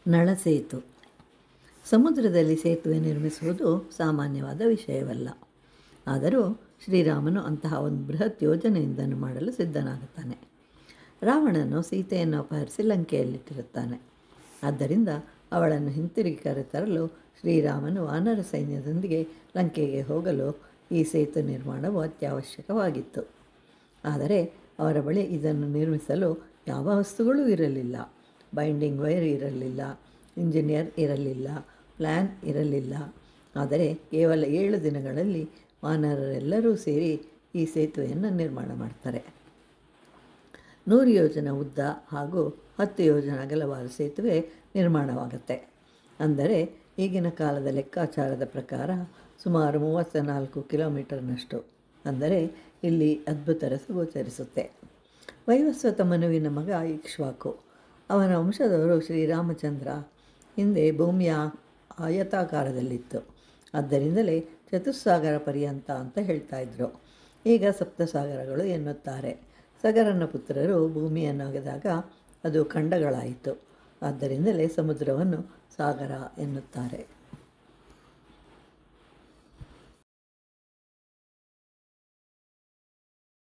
ನಳಸೇತು. ಸಮುದ್ರದಲ್ಲಿ ಸೇತುವೆ ನಿರ್ಮಿಸುವುದು ಸಾಮಾನ್ಯವಾದ ವಿಷಯವಲ್ಲ. ಆದರೂ ಶ್ರೀರಾಮನು ಅಂತಹ ಒಂದು ಬೃಹತ್ ಯೋಜನೆಯೊಂದನ್ನು ಮಾಡಲು ಸಿದ್ಧನಾಗುತ್ತಾನೆ. ರಾವಣನು ಸೀತೆಯನ್ನು ಅಪಹರಿಸಿ ಲಂಕೆಯಲ್ಲಿಟ್ಟಿರುತ್ತಾನೆ. ಆದ್ದರಿಂದ ಅವಳನ್ನು ಹಿಂತಿರುಗಿ ಕರೆತರಲು ಶ್ರೀರಾಮನು ವಾನರ ಸೈನ್ಯದೊಂದಿಗೆ ಲಂಕೆಗೆ ಹೋಗಲು ಈ ಸೇತು ನಿರ್ಮಾಣವು ಅತ್ಯವಶ್ಯಕವಾಗಿತ್ತು. ಆದರೆ ಅವರ ಬಳಿ ಇದನ್ನು ನಿರ್ಮಿಸಲು ಯಾವ ವಸ್ತುಗಳೂ ಇರಲಿಲ್ಲ. ಬೈಂಡಿಂಗ್ ವೈರ್ ಇರಲಿಲ್ಲ, ಇಂಜಿನಿಯರ್ ಇರಲಿಲ್ಲ, ಪ್ಲ್ಯಾನ್ ಇರಲಿಲ್ಲ. ಆದರೆ ಕೇವಲ 7 ದಿನಗಳಲ್ಲಿ ವಾನರರೆಲ್ಲರೂ ಸೇರಿ ಈ ಸೇತುವೆಯನ್ನು ನಿರ್ಮಾಣ ಮಾಡ್ತಾರೆ. 100 ಯೋಜನ ಉದ್ದ ಹಾಗೂ 10 ಯೋಜನ ಅಗಲವಾದ ಸೇತುವೆ ನಿರ್ಮಾಣವಾಗುತ್ತೆ. ಅಂದರೆ ಈಗಿನ ಕಾಲದ ಲೆಕ್ಕಾಚಾರದ ಪ್ರಕಾರ ಸುಮಾರು 34 ಕಿಲೋಮೀಟರ್ನಷ್ಟು. ಅಂದರೆ ಇಲ್ಲಿ ಅದ್ಭುತ ರಸ ಗೋಚರಿಸುತ್ತೆ. ವೈವಸ್ವತ ಮನುವಿನ ಮಗ ಇಕ್ಷ್ವಾಕು. ಅವನ ವಂಶದವರು ಶ್ರೀರಾಮಚಂದ್ರ. ಹಿಂದೆ ಭೂಮಿಯ ಆಯತಾಕಾರದಲ್ಲಿತ್ತು. ಆದ್ದರಿಂದಲೇ ಚತುಸ್ಸಾಗರ ಪರ್ಯಂತ ಅಂತ ಹೇಳ್ತಾ ಇದ್ರು. ಈಗ ಸಪ್ತಸಾಗರಗಳು ಎನ್ನುತ್ತಾರೆ. ಸಗರನ ಪುತ್ರರು ಭೂಮಿಯನ್ನು ಅಗೆದಾಗ ಅದು ಖಂಡಗಳಾಯಿತು. ಆದ್ದರಿಂದಲೇ ಸಮುದ್ರವನ್ನು ಸಾಗರ ಎನ್ನುತ್ತಾರೆ.